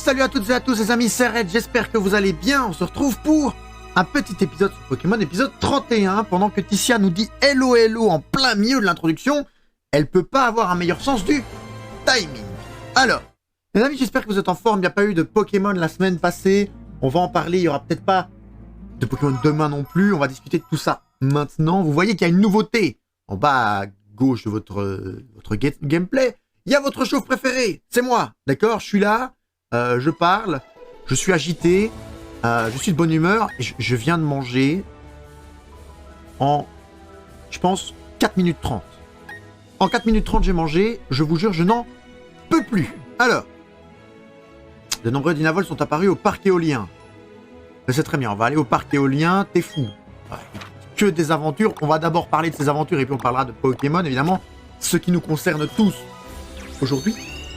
Salut à toutes et à tous les amis, c'est Red, j'espère que vous allez bien. On se retrouve pour un petit épisode sur Pokémon, épisode 31, pendant que Ticia nous dit hello hello en plein milieu de l'introduction. Elle peut pas avoir un meilleur sens du timing. Alors, les amis, j'espère que vous êtes en forme, il n'y a pas eu de Pokémon la semaine passée. On va en parler, il n'y aura peut-être pas de Pokémon demain non plus, on va discuter de tout ça maintenant. Vous voyez qu'il y a une nouveauté en bas à gauche de votre gameplay. Il y a votre chauve préféré, c'est moi, d'accord? Je suis là, je parle, je suis agité, je suis de bonne humeur, et je viens de manger en, je pense, 4 minutes 30. En 4 minutes 30, j'ai mangé, je vous jure, je n'en peux plus. Alors, de nombreux dynavols sont apparus au parc éolien. Mais c'est très bien, on va aller au parc éolien, t'es fou. Ouais, que des aventures, on va d'abord parler de ces aventures et puis on parlera de Pokémon, évidemment, ce qui nous concerne tous aujourd'hui.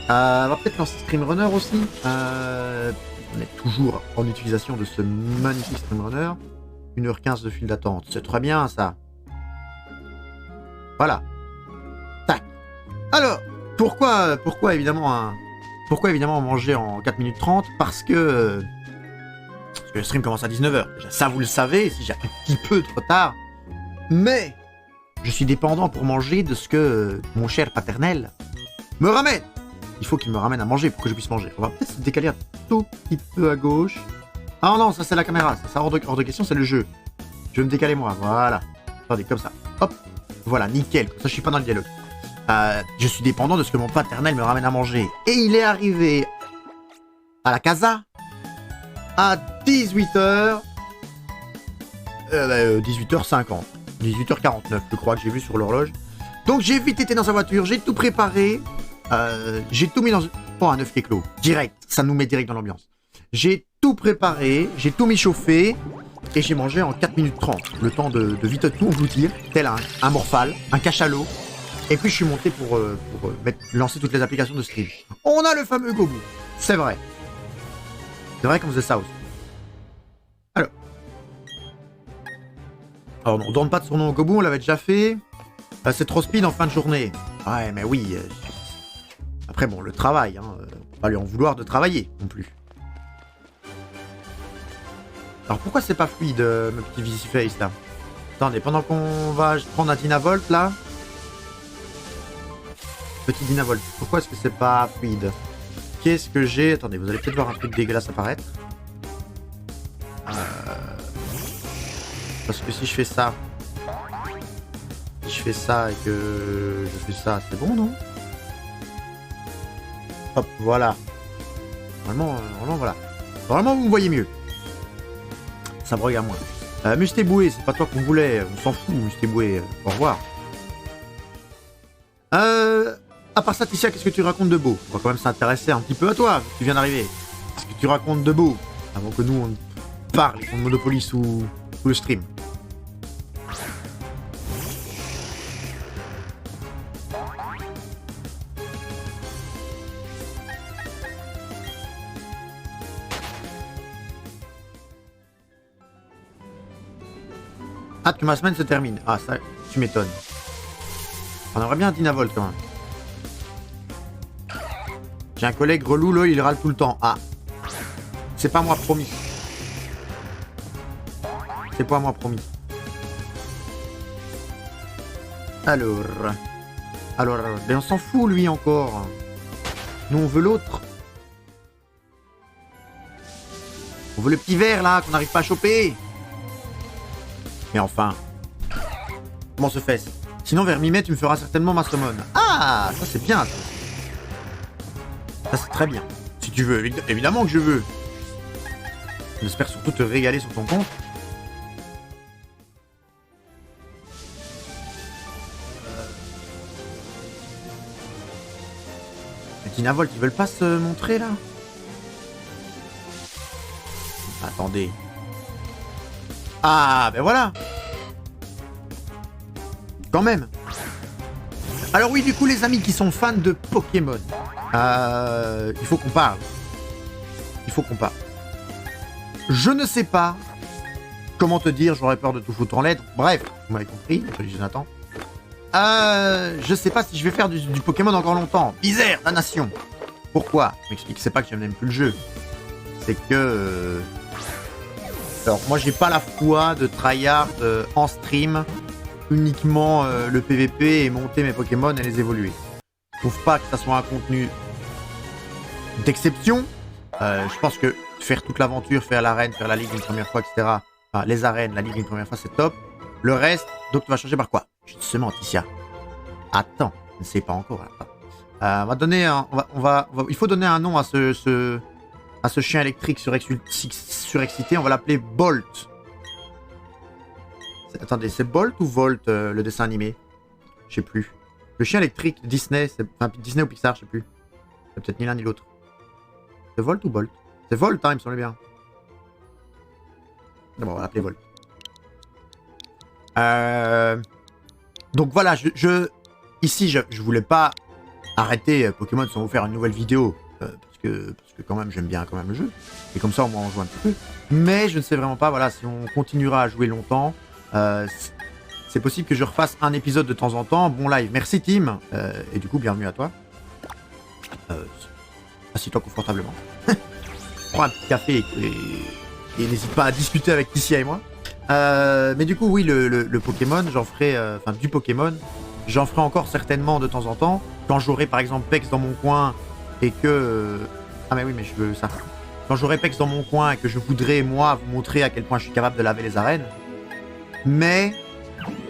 On va peut-être lancer Stream Runner aussi. On est toujours en utilisation de ce magnifique Stream Runner. 1h15 de file d'attente, c'est très bien ça. Voilà. Tac. Alors, pourquoi évidemment manger en 4 minutes 30 parce que le stream commence à 19h. Déjà, ça vous le savez, si j'ai un petit peu de retard. Mais je suis dépendant pour manger de ce que mon cher paternel me ramène. Il faut qu'il me ramène à manger pour que je puisse manger. On va peut-être se décaler un tout petit peu à gauche. Ah non, ça c'est la caméra. Ça hors de question, c'est le jeu. Je vais me décaler moi. Voilà. Attendez, comme ça. Hop. Voilà, nickel. Comme ça, je suis pas dans le dialogue. Je suis dépendant de ce que mon paternel me ramène à manger. Et il est arrivé à la casa à 18h. 18h50. 18h49, je crois que j'ai vu sur l'horloge. Donc j'ai vite été dans sa voiture, j'ai tout préparé. J'ai tout mis dans... Oh, un œuf qui est clos. Direct, ça nous met direct dans l'ambiance. J'ai tout préparé, j'ai tout mis chauffé. Et j'ai mangé en 4 minutes 30. Le temps de vite tout engloutir, tel un morphal, un cachalot. Et puis je suis monté pour lancer toutes les applications de stream. On a le fameux Gobu. C'est vrai. C'est vrai qu'on faisait ça aussi. Alors on ne donne pas de son nom au Gobu, on l'avait déjà fait. C'est trop speed en fin de journée. Ouais, mais oui. Après, bon, le travail, hein. On peut pas lui en vouloir de travailler non plus. Alors pourquoi c'est pas fluide, mon petit Visiface là? Attendez, pendant qu'on va prendre un Dynavolt là. Petit Dynavolt, pourquoi est-ce que c'est pas fluide? Qu'est-ce que j'ai? Attendez, vous allez peut-être voir un truc dégueulasse apparaître. Parce que si je fais ça. Si je fais ça et que je fais ça, c'est bon, non? Hop, voilà. Normalement, voilà. Normalement, vous me voyez mieux. Ça me regarde moins. Mustéboué, c'est pas toi qu'on voulait. On s'en fout, Mustéboué. Au revoir. À part ça, Ticia, qu'est-ce que tu racontes de beau? On va quand même s'intéresser un petit peu à toi. Tu viens d'arriver. Qu'est-ce que tu racontes de beau? Avant que nous, on parle, qu'on monopolise sous le stream. Hâte que ma semaine se termine. Ah, ça, tu m'étonnes. On aimerait bien un Dynavolt quand même. J'ai un collègue relou, là, il râle tout le temps. Ah. C'est pas moi promis. C'est pas moi promis. Alors, mais on s'en fout lui encore. Nous on veut l'autre. On veut le petit vert là qu'on n'arrive pas à choper. Mais enfin, comment se fait-ce? Sinon vers mi-mai tu me feras certainement ma summon. Ah, ça c'est bien ça. Ça c'est très bien. Si tu veux, évidemment que je veux. J'espère surtout te régaler sur ton compte. Les Dynavolt, ils veulent pas se montrer là? Attendez. Ah, ben voilà. Quand même. Alors oui, du coup, les amis qui sont fans de Pokémon, il faut qu'on parle. Il faut qu'on parle. Je ne sais pas comment te dire, j'aurais peur de tout foutre en lettres. Bref, vous m'avez compris, Jonathan. Je sais pas si je vais faire du Pokémon encore longtemps. Isère, la nation. Pourquoi? Je m'explique, c'est pas que je n'aime plus le jeu. C'est que... Alors, moi, j'ai pas la foi de tryhard en stream uniquement le PVP et monter mes Pokémon et les évoluer. Je trouve pas que ça soit un contenu d'exception. Je pense que faire toute l'aventure, faire l'arène, faire la ligue une première fois, etc. Enfin, les arènes, la ligue une première fois, c'est top. Le reste, donc tu vas changer par quoi? Justement, Ticia. Attends, je ne sais pas encore. On va donner un, il faut donner un nom à ce chien électrique surexcité. On va l'appeler Bolt. Attendez, c'est Bolt ou Volt le dessin animé? Je sais plus. Le chien électrique de Disney, enfin Disney ou Pixar, je sais plus. C'est peut-être ni l'un ni l'autre. C'est Volt ou Bolt? C'est Volt, hein, il me semblait bien. Bon, on va l'appeler Volt. Donc voilà, ici, je voulais pas arrêter Pokémon sans vous faire une nouvelle vidéo. Parce que quand même, j'aime bien quand même le jeu. Et comme ça, au moins, on joue un petit peu. Mais je ne sais vraiment pas, voilà, si on continuera à jouer longtemps, c'est possible que je refasse un épisode de temps en temps. Bon live, merci Tim. Et du coup, bienvenue à toi. Assieds-toi confortablement. Prends un petit café et n'hésite pas à discuter avec Ticia et moi. Mais du coup, oui, le Pokémon, j'en ferai... Enfin, du Pokémon, j'en ferai encore certainement de temps en temps. Quand j'aurai par exemple Pex dans mon coin et que... Ah mais oui, mais je veux ça. Quand j'aurai Pex dans mon coin et que je voudrais, moi, vous montrer à quel point je suis capable de laver les arènes. Mais,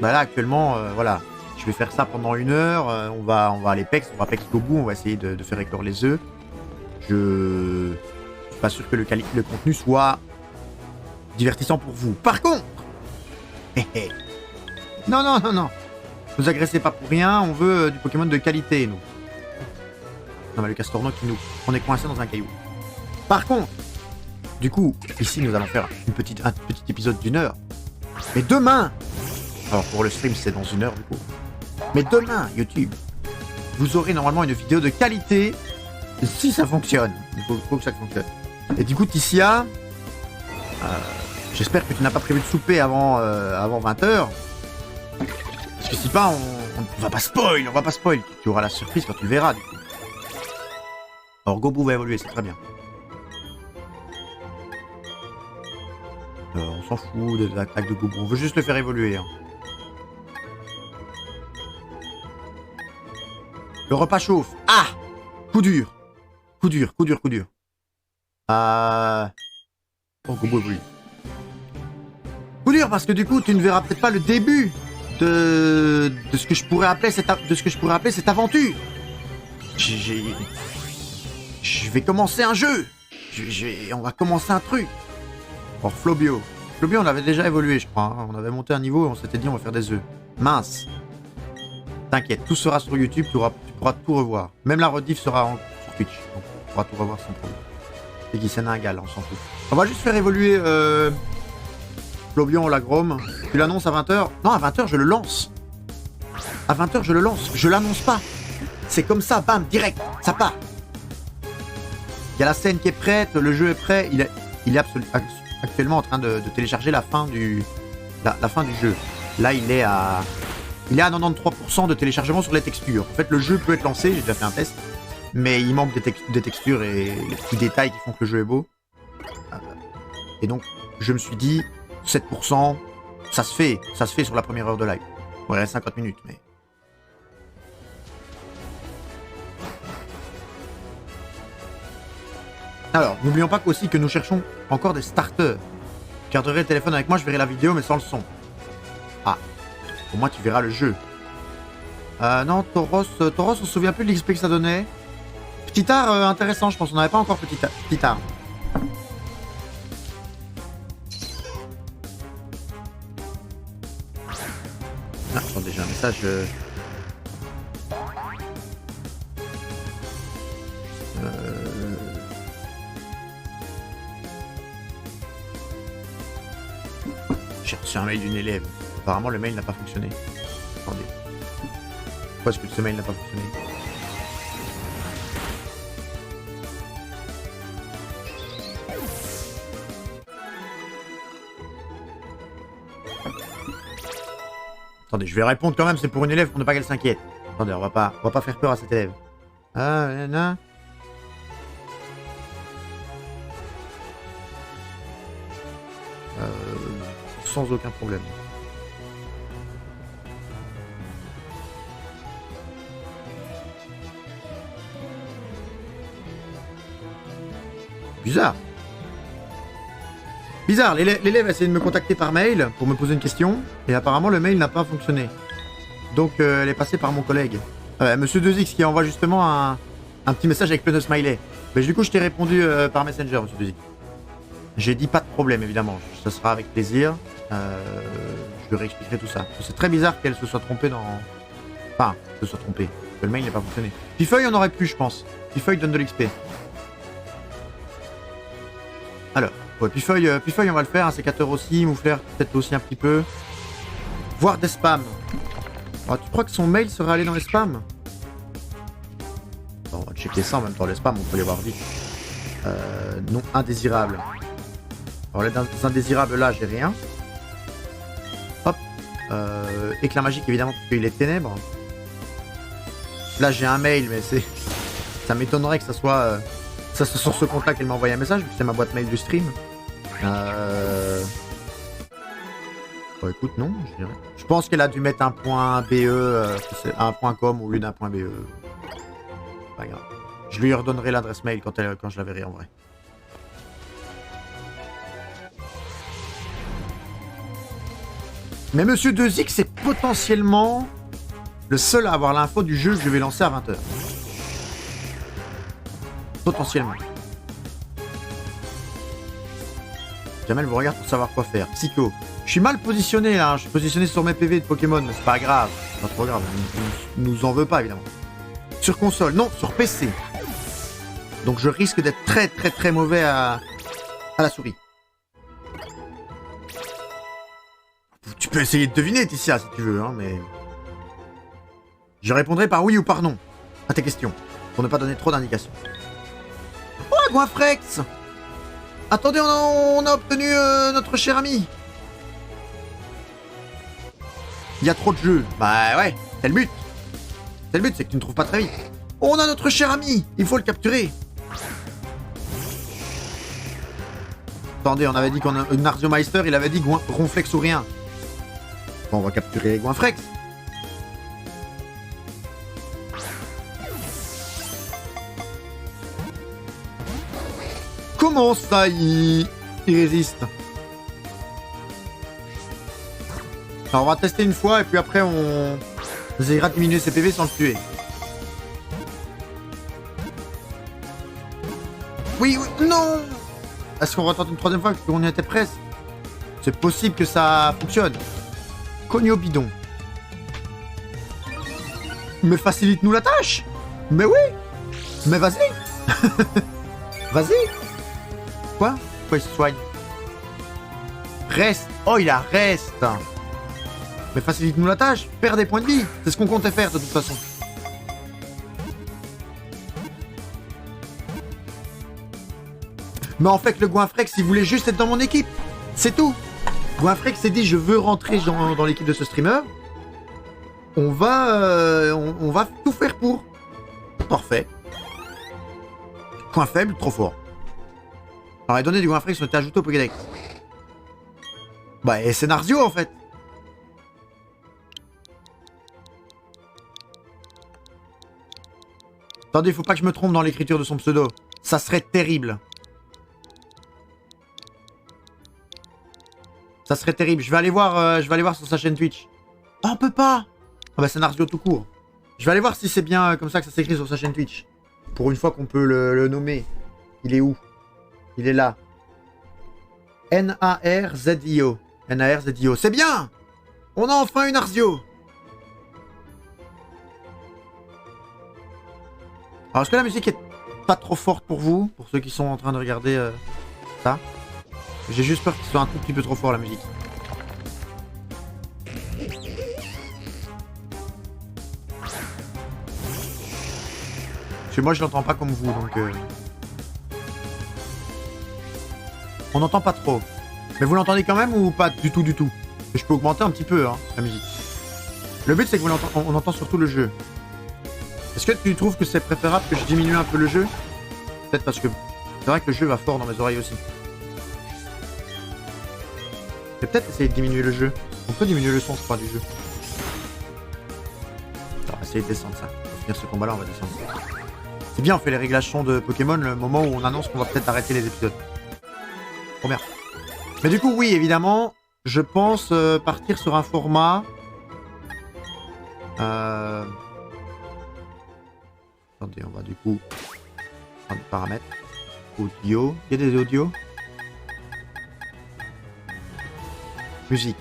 bah là, actuellement, voilà. Je vais faire ça pendant 1 heure. On va aller Pex, on va Pex au bout, on va essayer de faire éclore les œufs. Je suis pas sûr que le contenu soit divertissant pour vous. Par contre, non, non, non, non. Ne vous agressez pas pour rien, on veut du Pokémon de qualité, nous. Non, mais le Castorno qui nous... On est coincé dans un caillou. Par contre, du coup, ici, nous allons faire un petit épisode d'1 heure. Mais demain... Alors, pour le stream, c'est dans 1 heure, du coup. Mais demain, YouTube, vous aurez normalement une vidéo de qualité si ça fonctionne. Il faut que ça fonctionne. Et du coup, Ticia... j'espère que tu n'as pas prévu de souper avant 20h. Parce que si pas, on va pas spoil, Tu auras la surprise quand tu le verras, du coup. Alors, Gobu va évoluer, c'est très bien. On s'en fout de l'attaque de Gobu, on veut juste le faire évoluer. Hein. Le repas chauffe. Ah! Coup dur. Coup dur. Oh, Gobu évolue. Coup dur parce que du coup, tu ne verras peut-être pas le début de ce que je pourrais appeler cette aventure. Je vais commencer un jeu. On va commencer un truc. Or, Flobio, on avait déjà évolué, je crois. Hein. On avait monté un niveau et on s'était dit on va faire des œufs. Mince. T'inquiète, tout sera sur YouTube, tu pourras tout revoir. Même la rediff sera sur Twitch. Donc, tu pourras tout revoir sans problème. C'est qui c'est Ningal, on s'en fout. On va juste faire évoluer Flobion, la Grome. Tu l'annonces à 20h? Non, à 20h, je le lance. À 20h, je le lance. Je l'annonce pas. C'est comme ça, bam, direct, ça part. Il y a la scène qui est prête, le jeu est prêt. Il est actuellement en train de télécharger la fin du jeu. Là, il est à 93% de téléchargement sur les textures. En fait, le jeu peut être lancé, j'ai déjà fait un test, mais il manque des textures et les petits détails qui font que le jeu est beau. Et donc, je me suis dit, 7%, ça se fait sur la première heure de live. Bon, il reste 50 minutes, mais... Alors, n'oublions pas aussi que nous cherchons encore des starters. Tu garderais le téléphone avec moi, je verrai la vidéo, mais sans le son. Ah, au moins tu verras le jeu. Non, Tauros, on se souvient plus de l'XP que ça donnait. Petit art intéressant, je pense. On n'avait pas encore petit art. Ah, attendez, j'ai un message. J'ai reçu un mail d'une élève. Apparemment, le mail n'a pas fonctionné. Attendez. Pourquoi est-ce que ce mail n'a pas fonctionné? Attendez, je vais répondre quand même, c'est pour une élève pour ne pas qu'elle s'inquiète. Attendez, on va pas faire peur à cette élève. Ah, non. sans aucun problème. Bizarre. Bizarre, l'élève a essayé de me contacter par mail pour me poser une question, et apparemment le mail n'a pas fonctionné. Donc elle est passée par mon collègue. Monsieur 2X qui envoie justement un petit message avec plein de smiley. Mais du coup je t'ai répondu par Messenger, monsieur 2X. J'ai dit pas de problème évidemment, ça sera avec plaisir. Je lui réexpliquerai tout ça. C'est très bizarre qu'elle se soit trompée dans... Enfin, se soit trompée, que le mail n'a pas fonctionné. Pifeuille on aurait pu je pense. Pifeuille donne de l'XP. Alors, ouais, Pifeuille on va le faire, un sécateur aussi, Moufleur peut-être aussi un petit peu. Voir des spams. Oh, tu crois que son mail serait allé dans les spams? Bon, on va checker ça en même temps, les spams, on peut les voir vite. Non indésirable. Alors les indésirables là, j'ai rien. Hop. Éclat magique évidemment parce qu'il est ténèbres. Là j'ai un mail mais c'est... Ça m'étonnerait que ça soit... Ça c'est sur ce compte là qu'elle m'a envoyé un message, vu que c'est ma boîte mail du stream. Bon écoute non, je dirais. Je pense qu'elle a dû mettre un point BE, un point com au lieu d'un point BE. Pas grave. Je lui redonnerai l'adresse mail quand je la verrai en vrai. Mais Monsieur 2X c'est potentiellement le seul à avoir l'info du jeu que je vais lancer à 20h. Potentiellement. Jamel vous regarde pour savoir quoi faire. Psycho. Je suis mal positionné là, je suis positionné sur mes PV de Pokémon, mais c'est pas grave. C'est pas trop grave, nous en veut pas évidemment. Sur console, non, sur PC. Donc je risque d'être très mauvais à la souris. Tu peux essayer de deviner Tissia si tu veux, hein, mais... Je répondrai par oui ou par non à tes questions, pour ne pas donner trop d'indications. Oh, Goinfrex! Attendez, on a obtenu notre cher ami. Il y a trop de jeux. Bah ouais, c'est le but. C'est le but, c'est que tu ne trouves pas très vite. On a notre cher ami, il faut le capturer. Attendez, on avait dit qu'on a une Arziomeister, il avait dit Ronflex ou rien. Bon, on va capturer Goinfrex. Comment ça, il résiste? Alors, on va tester une fois et puis après on essaiera de diminuer ses PV sans le tuer. Oui, non. Est-ce qu'on va tenter une troisième fois qu'on y était presque? C'est possible que ça fonctionne. Cogne au bidon. Mais facilite-nous la tâche. Mais oui. Mais vas-y. Vas-y. Quoi? Pourquoi il se soigne? Reste. Oh, il a reste. Mais facilite-nous la tâche. Perds des points de vie. C'est ce qu'on comptait faire de toute façon. Mais en fait, le Goinfrex, il voulait juste être dans mon équipe. C'est tout. Goinfrex s'est dit, je veux rentrer dans l'équipe de ce streamer. On va tout faire pour. Parfait. Point faible, trop fort. Alors, les données du Goinfrex ont été ajoutées au Pokédex. Bah, et c'est Narzio, en fait. Attendez, faut pas que je me trompe dans l'écriture de son pseudo. Ça serait terrible. Ça serait terrible. Je vais aller voir sur sa chaîne Twitch. Oh, on peut pas. Ah bah c'est Narzio tout court. Je vais aller voir si c'est bien comme ça que ça s'écrit sur sa chaîne Twitch. Pour une fois qu'on peut le nommer. Il est où? Il est là. Narzio. Narzio. C'est bien. On a enfin une Narzio. Alors est-ce que la musique est pas trop forte pour vous? Pour ceux qui sont en train de regarder ça? J'ai juste peur qu'il soit un tout petit peu trop fort la musique. Parce que moi je l'entends pas comme vous donc... On n'entend pas trop. Mais vous l'entendez quand même ou pas du tout du tout? Je peux augmenter un petit peu hein, la musique. Le but c'est que on entend surtout le jeu. Est-ce que tu trouves que c'est préférable que je diminue un peu le jeu? Peut-être parce que c'est vrai que le jeu va fort dans mes oreilles aussi. Je vais peut-être essayer de diminuer le jeu. On peut diminuer le son, je crois, du jeu. On va essayer de descendre ça. Pour finir ce combat-là, on va descendre ça. C'est bien, on fait les réglages son de Pokémon le moment où on annonce qu'on va peut-être arrêter les épisodes. Trop bien. Mais du coup, oui, évidemment, je pense partir sur un format... Attendez, on va du coup prendre des paramètres. Audio. Il y a des audios. Musique.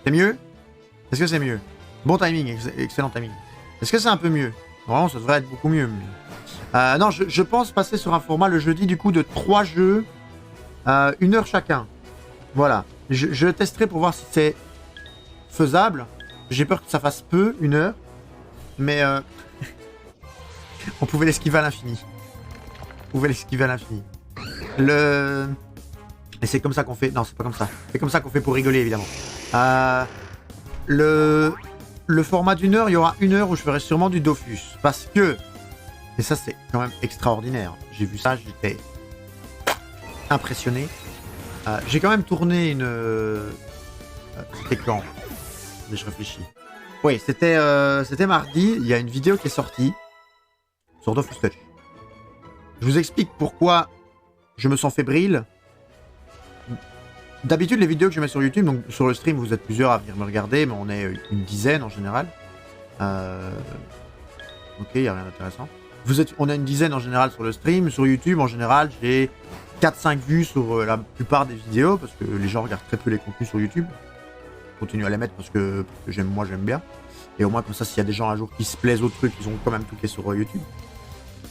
C'est mieux? Est-ce que c'est mieux? Bon timing, excellent timing. Est-ce que c'est un peu mieux? Normalement, ça devrait être beaucoup mieux. Mais... non, je pense passer sur un format le jeudi du coup de 3 jeux, 1 heure chacun. Voilà. Je testerai pour voir si c'est faisable. J'ai peur que ça fasse peu, 1 heure. Mais on pouvait l'esquiver à l'infini. On pouvait l'esquiver à l'infini. Et c'est comme ça qu'on fait... Non, c'est pas comme ça. C'est comme ça qu'on fait pour rigoler, évidemment. Le format d'1 heure, il y aura 1 heure où je ferai sûrement du Dofus. Parce que... Et ça, c'est quand même extraordinaire. J'ai vu ça, j'étais impressionné. J'ai quand même tourné une... C'était quand? Mais je réfléchis. Oui, c'était mardi. Il y a une vidéo qui est sortie sur Dofus Touch. Je vous explique pourquoi je me sens fébrile. D'habitude, les vidéos que je mets sur YouTube, donc sur le stream, vous êtes plusieurs à venir me regarder, mais on est une dizaine en général. Ok, il n'y a rien d'intéressant. On a une dizaine en général sur le stream. Sur YouTube, en général, j'ai 4-5 vues sur la plupart des vidéos, parce que les gens regardent très peu les contenus sur YouTube. Je continue à les mettre parce que moi j'aime bien. Et au moins comme ça, s'il y a des gens un jour qui se plaisent au truc, ils ont quand même cliqué sur YouTube.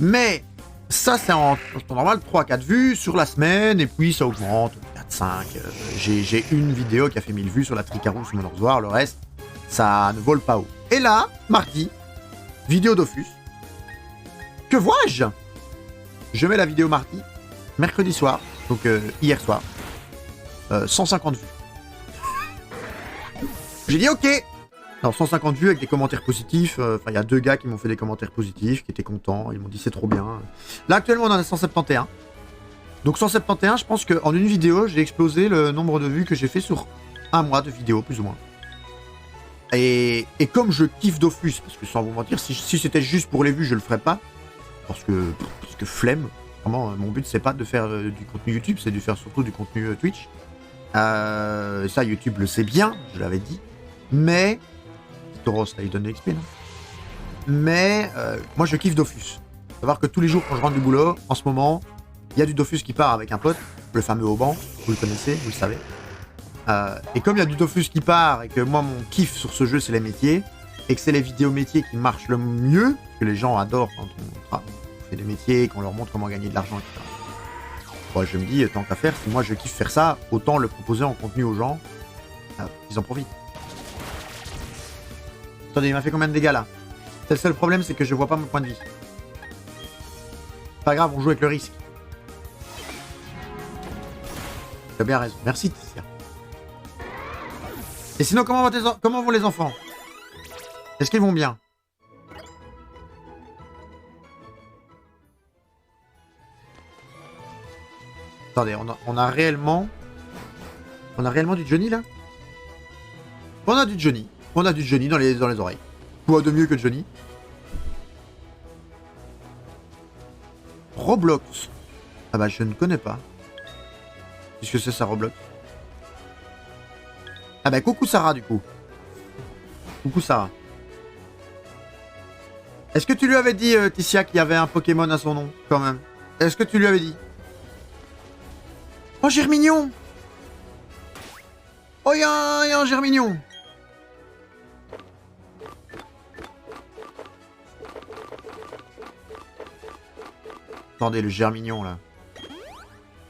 Mais ça, c'est en temps normal 3-4 vues sur la semaine, et puis ça augmente, 4-5. J'ai une vidéo qui a fait 1000 vues sur la Tricarousse Monorzoir, le reste, ça ne vole pas haut. Et là, mardi, vidéo Dofus. Que vois-je? Je mets la vidéo mardi, mercredi soir, donc hier soir, 150 vues. J'ai dit ok. Alors 150 vues avec des commentaires positifs. Enfin, il y a 2 gars qui m'ont fait des commentaires positifs, qui étaient contents. Ils m'ont dit c'est trop bien. Là actuellement on en a 171. Donc 171, je pense qu'en une vidéo, j'ai explosé le nombre de vues que j'ai fait sur un mois de vidéo, plus ou moins. Et comme je kiffe Dofus, parce que sans vous mentir, si c'était juste pour les vues, je le ferais pas. Parce que flemme. Vraiment, mon but c'est pas de faire du contenu YouTube, c'est de faire surtout du contenu Twitch. Ça, YouTube le sait bien, je l'avais dit. Mais... Tauros, là, il donne de l'XP, non? Mais moi, je kiffe Dofus. Faut savoir que tous les jours, quand je rentre du boulot, en ce moment, il y a du Dofus qui part avec un pote, le fameux Auban, vous le connaissez, vous le savez. Et comme il y a du Dofus qui part, et que moi, mon kiff sur ce jeu, c'est les métiers, et que c'est les vidéos métiers qui marchent le mieux, parce que les gens adorent quand on fait des métiers, qu'on leur montre comment gagner de l'argent, etc. Moi, je me dis, tant qu'à faire, si moi je kiffe faire ça, autant le proposer en contenu aux gens, qu'ils en profitent. Attendez, il m'a fait combien de dégâts là? C'est le seul problème, c'est que je vois pas mon point de vie. Pas grave, on joue avec le risque. Tu as bien raison. Merci, Tissia. Et sinon, comment vont les enfants? Est-ce qu'ils vont bien? Attendez, on a réellement... On a réellement du Johnny là? On a du Johnny. On a du Johnny dans les oreilles. Quoi de mieux que Johnny? Roblox. Ah bah je ne connais pas. Qu'est-ce que c'est ça, Roblox? Ah bah coucou Sarah du coup. Coucou Sarah. Est-ce que tu lui avais dit, Tissia, qu'il y avait un Pokémon à son nom, quand même? Est-ce que tu lui avais dit? Oh, Germignon! Oh, y a un Germignon! Attendez, le Germignon, là.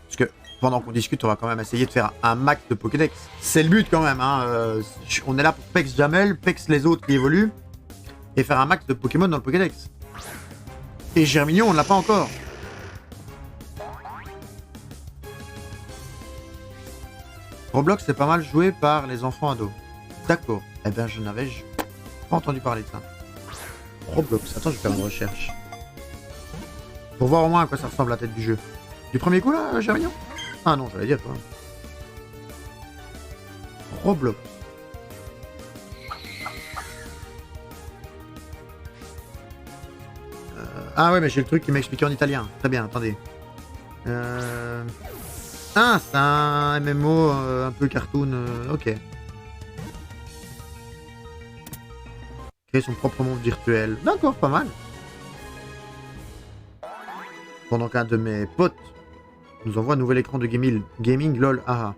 Parce que, pendant qu'on discute, on va quand même essayer de faire un max de Pokédex. C'est le but, quand même, hein. On est là pour Pex Jamel, Pex les autres qui évoluent, et faire un max de Pokémon dans le Pokédex. Et Germignon, on ne l'a pas encore. Roblox, c'est pas mal joué par les enfants ados. D'accord. Eh ben, je n'avais pas entendu parler de ça. Roblox. Attends, je vais faire une recherche. Pour voir au moins à quoi ça ressemble la tête du jeu. Du premier coup, là, Germignon? Ah non, j'allais dire, quoi. Roblox. Ah ouais, mais j'ai le truc qui m'a expliqué en italien. Très bien, attendez. Ah, c'est un MMO un peu cartoon. Ok. Créer son propre monde virtuel. D'accord, pas mal. Pendant qu'un de mes potes nous envoie un nouvel écran de gaming lol, ah.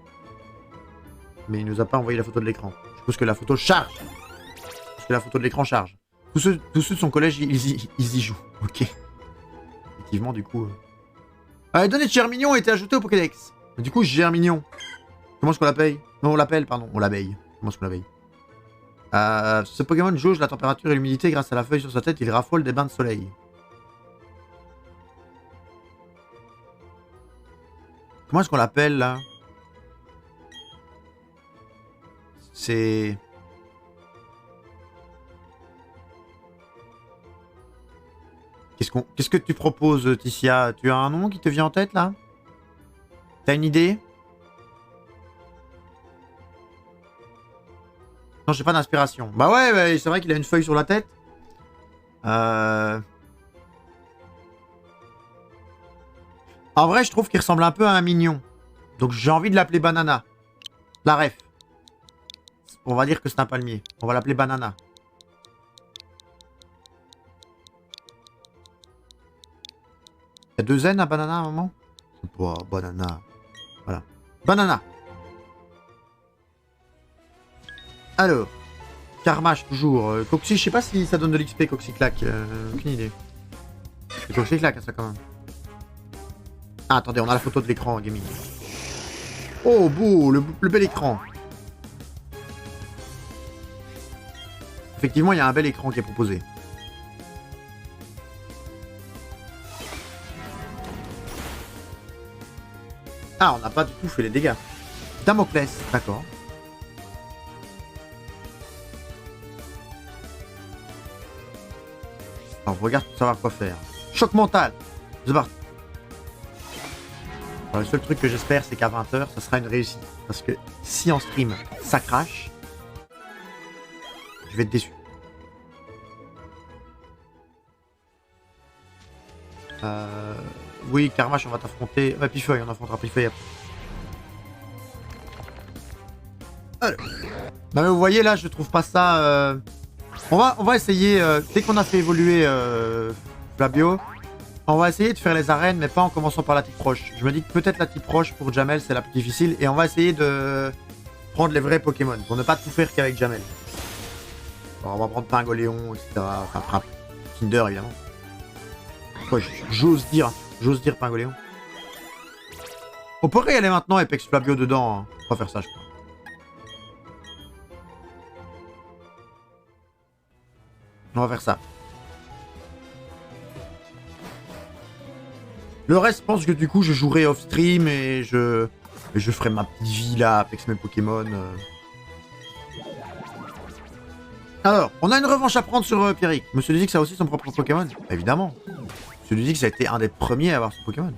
Mais il nous a pas envoyé la photo de l'écran. Je suppose que la photo charge. Parce que la photo de l'écran charge. Tous ceux de son collège, ils y jouent. Ok. Effectivement, du coup... Les données de Germignon ont été ajoutées au Pokédex. Du coup, Germignon. Comment est-ce qu'on l'appelle? Non, on l'appelle, pardon. On l'abeille. Comment est-ce qu'on l'abeille? Ce Pokémon jauge la température et l'humidité grâce à la feuille sur sa tête. Il raffole des bains de soleil. Comment est-ce qu'on l'appelle, là? C'est... Qu'est-ce que tu proposes, Ticia? Tu as un nom qui te vient en tête, là? T'as une idée? Non, j'ai pas d'inspiration. Bah ouais, c'est vrai qu'il a une feuille sur la tête. En vrai, je trouve qu'il ressemble un peu à un mignon. Donc j'ai envie de l'appeler Banana. La ref. On va dire que c'est un palmier. On va l'appeler Banana. Il y a 2 N à Banana à un moment? C'est pas Banana. Voilà. Banana. Alors. Carmache toujours. Coxy, je sais pas si ça donne de l'XP Coxyclac. Aucune idée. C'est Coxyclac, ça quand même. Ah, attendez, on a la photo de l'écran gaming. Oh, beau, le bel écran. Effectivement, il y a un bel écran qui est proposé. Ah, on n'a pas du tout fait les dégâts. Damoclès, d'accord. Alors, regarde pour savoir quoi faire. Choc mental. C'est parti. Alors, le seul truc que j'espère, c'est qu'à 20h, ça sera une réussite. Parce que si en stream, ça crache, je vais être déçu. Oui, Carmache, on va t'affronter. Ouais, Pifeuille, on affrontera Pifeuille après. Alors. Bah, mais vous voyez, là, je trouve pas ça... On va essayer, dès qu'on a fait évoluer Fabio, on va essayer de faire les arènes, mais pas en commençant par la type proche. Je me dis que peut-être la type proche pour Jamel, c'est la plus difficile, et on va essayer de prendre les vrais Pokémon, pour ne pas tout faire qu'avec Jamel. Alors, on va prendre Pingoléon, etc. Enfin, Kinder, évidemment. J'ose dire Pingoléon. On pourrait y aller maintenant, Apex Fabio dedans. Hein. On va faire ça, je crois. On va faire ça. Le reste, je pense que du coup, je jouerai off-stream et je ferai ma petite vie là, avec mes Pokémon. Alors, on a une revanche à prendre sur Pierrick. Monsieur Luzix a aussi son propre Pokémon. Évidemment. Monsieur Luzix a été un des premiers à avoir son Pokémon.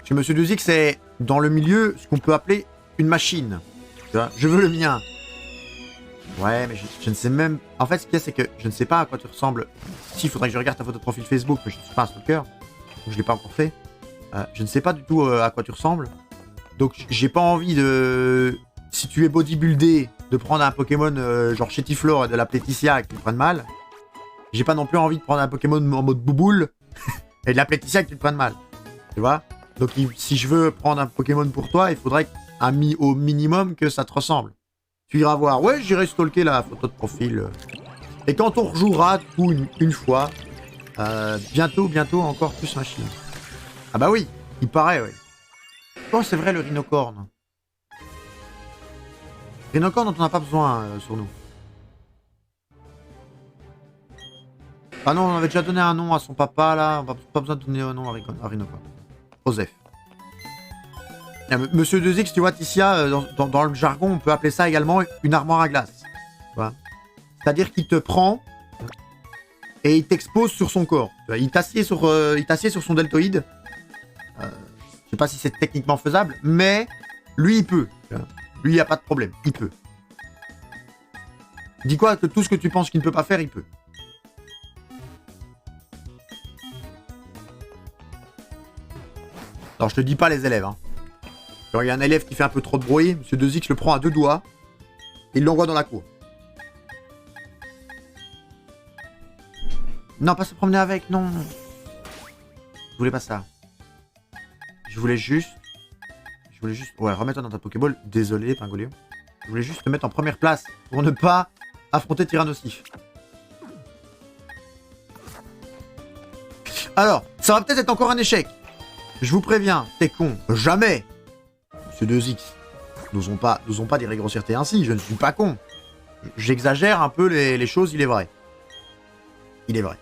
Chez Monsieur Luzix, c'est dans le milieu ce qu'on peut appeler une machine. Tu vois, je veux le mien. Ouais, mais je ne sais même... En fait, ce qu'il y a, c'est que je ne sais pas à quoi tu ressembles. Si, il faudrait que je regarde ta photo de profil Facebook, mais je ne suis pas un stalker. Donc je ne l'ai pas encore fait. Je ne sais pas du tout à quoi tu ressembles. Donc, j'ai pas envie de... Si tu es bodybuildé, de prendre un Pokémon genre Chétiflore et de l'appeler Ticia et que tu te prennes mal. J'ai pas non plus envie de prendre un Pokémon en mode bouboule et de l'appeler Ticia et que tu te prennes mal. Tu vois? Donc, si je veux prendre un Pokémon pour toi, il faudrait au minimum que ça te ressemble. Tu iras voir. Ouais, j'irai stalker la photo de profil. Et quand on rejouera, du coup, une fois, bientôt, encore plus machine. Ah bah oui, il paraît, ouais. Oh, c'est vrai, le rhinocorne. Rhinocorne dont on n'a pas besoin sur nous. Ah non, on avait déjà donné un nom à son papa, là. On n'a pas besoin de donner un nom à Rhinocorne. Joseph. Monsieur 2X, tu vois, Ticia, dans le jargon, on peut appeler ça également une armoire à glace. Tu vois. C'est-à-dire qu'il te prend et il t'expose sur son corps. Il t'assied sur son deltoïde. Je sais pas si c'est techniquement faisable, mais lui, il peut. Lui, il n'y a pas de problème. Il peut. Dis quoi que tout ce que tu penses qu'il ne peut pas faire, il peut. Alors, je te dis pas les élèves. Hein. Genre, il y a un élève qui fait un peu trop de bruit. Monsieur 2X le prend à 2 doigts. Et il l'envoie dans la cour. Non, pas se promener avec, non. Je voulais pas ça. Je voulais juste... Ouais, remets-toi dans ta Pokéball. Désolé, Pingolium. Je voulais juste te mettre en première place pour ne pas affronter Tyrannosif. Alors, ça va peut-être être encore un échec. Je vous préviens, t'es con. Jamais. Monsieur 2X. N'osons pas dire les grossièretés ainsi. Je ne suis pas con. J'exagère un peu les choses, il est vrai. Il est vrai.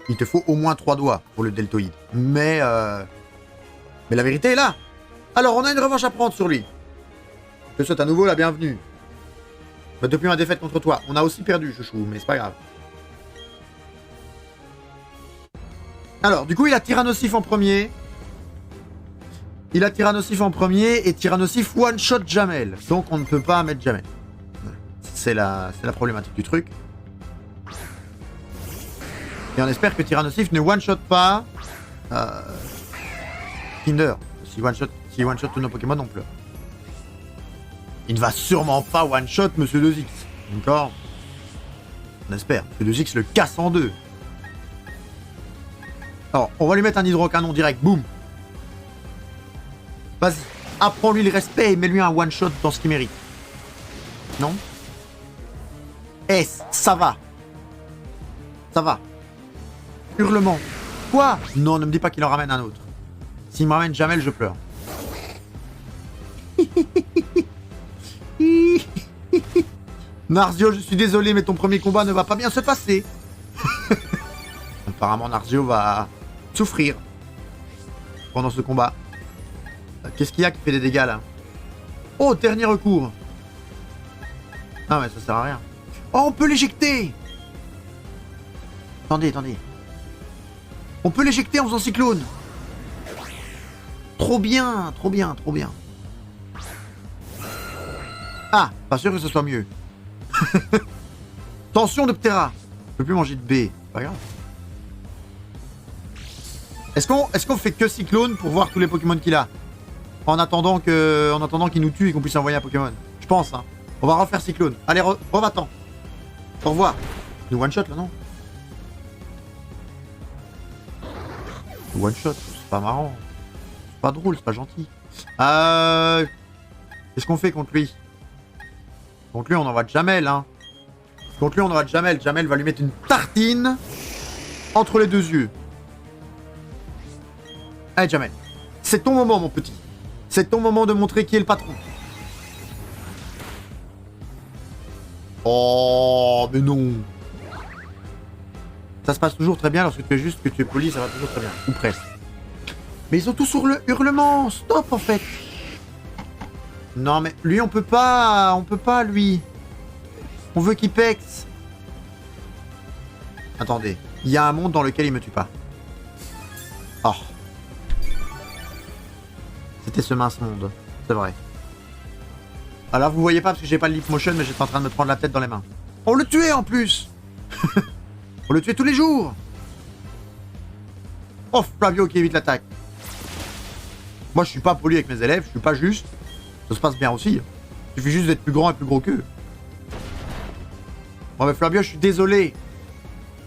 Il te faut au moins 3 doigts pour le deltoïde. Mais la vérité est là. Alors, on a une revanche à prendre sur lui. Je te souhaite à nouveau la bienvenue. Mais depuis ma défaite contre toi, on a aussi perdu, chouchou, mais c'est pas grave. Alors, du coup, il a Tyrannosif en premier. Et Tyrannosif one-shot Jamel. Donc, on ne peut pas mettre Jamel. C'est la problématique du truc. Et on espère que Tyrannosif ne one-shot pas Kinder. Si one-shot tous nos Pokémon, on pleure. Il ne va sûrement pas one-shot Monsieur 2X. D'accord? On espère. Monsieur 2X le casse en deux. Alors, on va lui mettre un hydrocanon direct. Boum. Vas-y. Apprends-lui le respect et mets-lui un one-shot dans ce qu'il mérite. Non? Ça va. Ça va. Hurlement. Quoi? Non, ne me dis pas qu'il en ramène un autre. S'il me ramène Jamel, je pleure. Narzio, je suis désolé, mais ton premier combat ne va pas bien se passer. Apparemment, Narzio va souffrir pendant ce combat. Qu'est-ce qu'il y a qui fait des dégâts, là? Oh, dernier recours. Ah ouais, ça sert à rien. Oh, on peut l'éjecter. Attendez. On peut l'éjecter en faisant cyclone. Trop bien. Ah, pas sûr que ce soit mieux. Tension de Ptera. Je peux plus manger de B. Pas grave. Est-ce qu'on fait que cyclone pour voir tous les Pokémon qu'il a? En attendant qu'il nous tue et qu'on puisse envoyer un Pokémon. Je pense, hein. On va refaire cyclone. Allez, va-t'en. Au revoir. Nous one shot là, non? One shot, c'est pas marrant. C'est pas drôle, c'est pas gentil. Qu'est-ce qu'on fait contre lui? Contre lui, on envoie Jamel, hein. Jamel va lui mettre une tartine entre les deux yeux. Allez, Jamel. C'est ton moment, mon petit. C'est ton moment de montrer qui est le patron. Oh, mais non. Ça se passe toujours très bien lorsque tu es juste, que tu es poli, ça va toujours très bien. Ou presque. Mais ils sont tous sur le hurlement. Stop, en fait. Non, mais lui, on peut pas, lui. On veut qu'il pexe. Attendez. Il y a un monde dans lequel il me tue pas. Oh. C'était ce mince monde. C'est vrai. Alors, vous voyez pas parce que j'ai pas le Leap Motion, mais j'étais en train de me prendre la tête dans les mains. On le tuait, en plus. On le tuait tous les jours. Oh, Flavio qui évite l'attaque. Moi, je suis pas poli avec mes élèves, je suis pas juste. Ça se passe bien aussi. Il suffit juste d'être plus grand et plus gros qu'eux. Bon, mais Flavio, je suis désolé.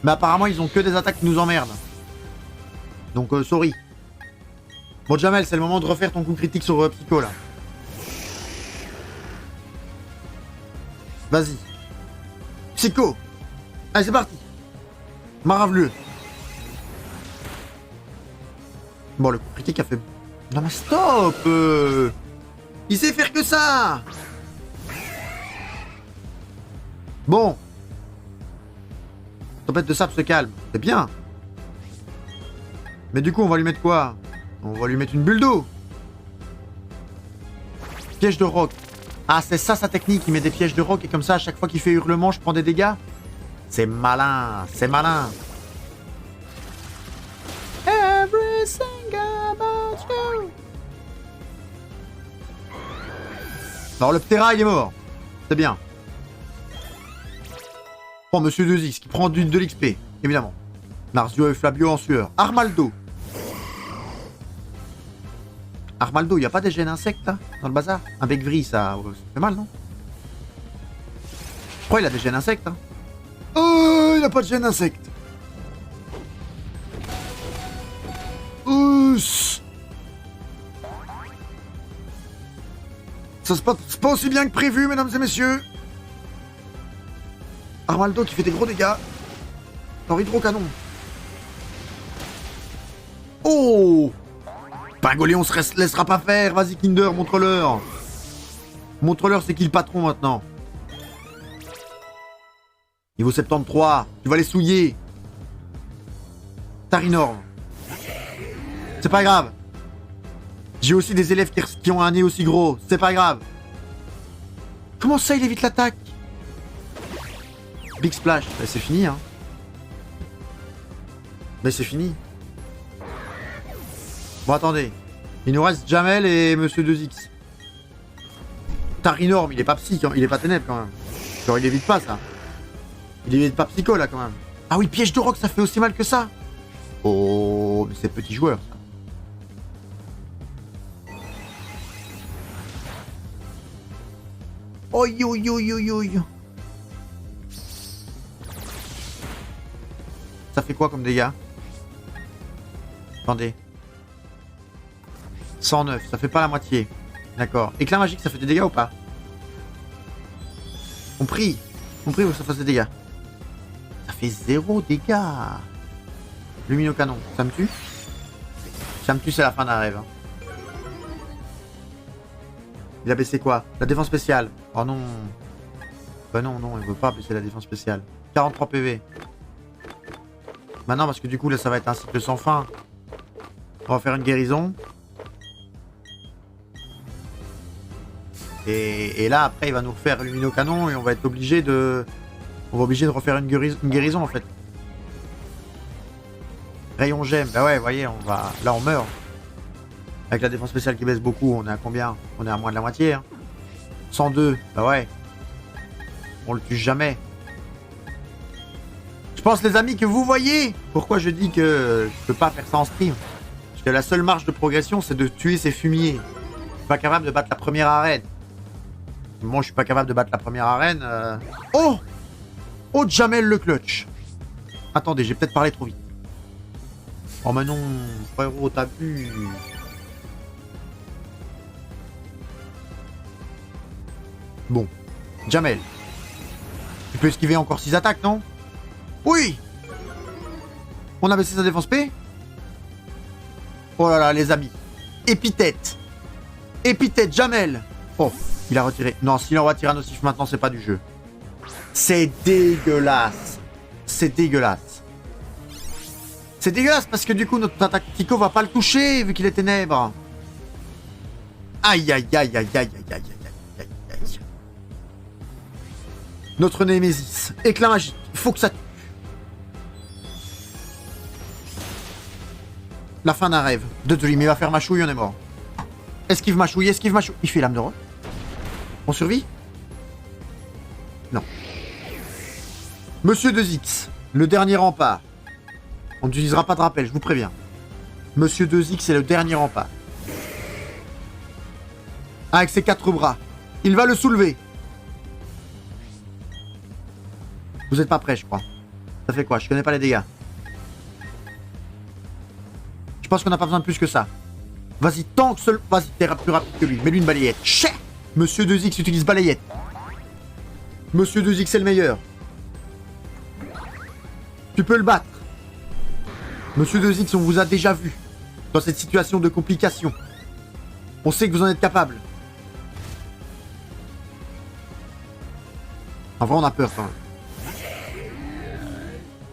Mais apparemment, ils ont que des attaques qui nous emmerdent. Donc, sorry. Bon, Jamel, c'est le moment de refaire ton coup critique sur Psycho, là. Vas-y. Psycho. Allez, c'est parti. Marave-le. Bon, le coup critique a fait... Non, mais stop. Il sait faire que ça. Bon. Tempête de sable se calme. C'est bien. Mais du coup, on va lui mettre quoi? On va lui mettre une bulle d'eau. Piège de roc. Ah, c'est ça sa technique. Il met des pièges de roc et comme ça, à chaque fois qu'il fait hurlement, je prends des dégâts. C'est malin, c'est malin. Everything about you. Alors le Ptera il est mort. C'est bien. Oh Monsieur 2X qui prend de l'XP, évidemment. Narzio et Flavio en sueur. Armaldo. Armaldo, il n'y a pas des gènes insectes là dans le bazar? Un bec gris, ça fait mal, non? Je crois qu'il a des gènes insectes. Hein. Oh, il n'a pas de gènes insectes. Ça se passe pas aussi bien que prévu, mesdames et messieurs. Armaldo qui fait des gros dégâts. Dans hydrocanon. Oh! Pingoléon se laissera pas faire. Vas-y, Kinder, montre-leur. Montre-leur c'est qui le patron maintenant. Niveau 73. Tu vas les souiller. Tarinor. C'est pas grave. J'ai aussi des élèves qui ont un nez aussi gros. C'est pas grave. Comment ça, il évite l'attaque? Big Splash. Bah, c'est fini, hein. Mais c'est fini. Bon, attendez. Il nous reste Jamel et Monsieur 2X. Tarinorm, il est pas psy, il est pas ténèbres quand même. Genre, il évite pas ça. Il évite pas psycho là quand même. Ah oui, piège de roc, ça fait aussi mal que ça. Oh, mais c'est petit joueur ça. Oi, oi, oi, oi, oi. Ça fait quoi comme dégâts? Attendez. 109, ça fait pas la moitié. D'accord. Éclat magique, ça fait des dégâts ou pas? On prie où ça fasse des dégâts. Ça fait 0 dégâts. Luminocanon, ça me tue? Ça me tue, c'est la fin d'un rêve. Hein. Il a baissé quoi? La défense spéciale. Oh non. Bah non, il veut pas baisser la défense spéciale. 43 PV. Maintenant, parce que du coup, là, ça va être un cycle sans fin. On va faire une guérison. Et là, après, il va nous refaire Luminocanon et on va être obligé de... On va obligé de refaire une guérison, en fait. Rayon gemme. Bah ouais, vous voyez, on va... Là, on meurt. Avec la défense spéciale qui baisse beaucoup, on est à combien? On est à moins de la moitié. Hein. 102. Bah ouais. On le tue jamais. Je pense, les amis, que vous voyez pourquoi je dis que je peux pas faire ça en stream. Parce que la seule marge de progression, c'est de tuer ces fumiers. Je suis pas capable de battre la première arène. Moi, je suis pas capable de battre la première arène. Oh! Oh, Jamel le clutch. Attendez, j'ai peut-être parlé trop vite. Oh, mais non, frérot, t'as vu. Bon. Jamel. Tu peux esquiver encore 6 attaques, non? Oui! On a baissé sa défense P? Oh là là, les amis. Épithète. Épithète, Jamel. Oh, il a retiré. Non, s'il envoie Tyrannosif maintenant, c'est pas du jeu. C'est dégueulasse. C'est dégueulasse. C'est dégueulasse parce que du coup, notre attaque Tico va pas le toucher vu qu'il est ténèbres. Aïe, aïe, aïe, aïe, aïe, aïe, aïe, aïe, aïe, aïe. Notre Némésis. Éclat magique. Faut que ça... La fin d'un rêve. De Dream. Il va faire machouille, on est mort. Esquive machouille, esquive machouille. Il fait l'âme de roc. On survit? Non. Monsieur 2X. Le dernier rempart. On n'utilisera pas de rappel, je vous préviens. Monsieur 2X, c'est le dernier rempart. Avec ses 4 bras. Il va le soulever. Vous êtes pas prêts, je crois. Ça fait quoi? Je connais pas les dégâts. Je pense qu'on n'a pas besoin de plus que ça. Vas-y, tank seul. Vas-y, t'es plus rapide que lui. Mets-lui une balayette. Chais! Monsieur 2X utilise balayette. Monsieur 2X, c'est le meilleur. Tu peux le battre. Monsieur 2X, on vous a déjà vu dans cette situation de complication. On sait que vous en êtes capable. En vrai, on a peur quand même.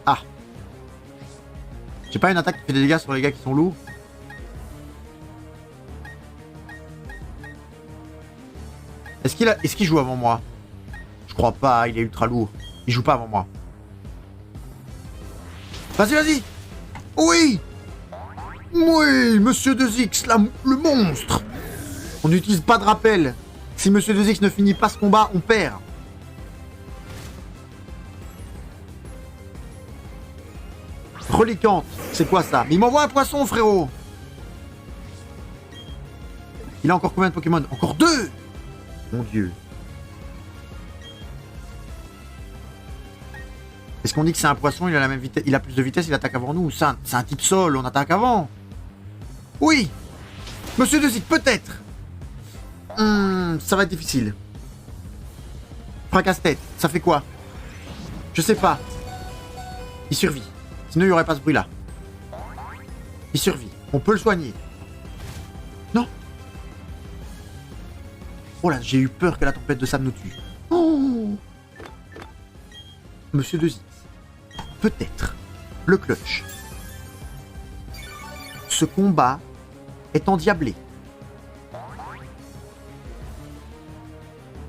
Ah. J'ai pas une attaque qui fait des dégâts sur les gars qui sont lourds. Est-ce qu'il joue avant moi? Je crois pas, il est ultra lourd. Il joue pas avant moi. Vas-y, vas-y. Oui. Oui, Monsieur 2X, le monstre. On n'utilise pas de rappel. Si Monsieur 2X ne finit pas ce combat, on perd. Reliquante, c'est quoi ça? Mais il m'envoie un poisson, frérot. Il a encore combien de Pokémon? Encore 2. Mon Dieu. Est-ce qu'on dit que c'est un poisson, il a la même vitesse, il a plus de vitesse, il attaque avant nous? C'est un type sol, on attaque avant. Oui. Monsieur 2X, peut-être. Ça va être difficile. Fracasse-tête, ça fait quoi? Je sais pas. Il survit. Sinon, il n'y aurait pas ce bruit-là. Il survit. On peut le soigner. Non. Oh là, j'ai eu peur que la tempête de sable nous tue. Oh. Monsieur 2X. Peut-être. Le clutch. Ce combat est endiablé.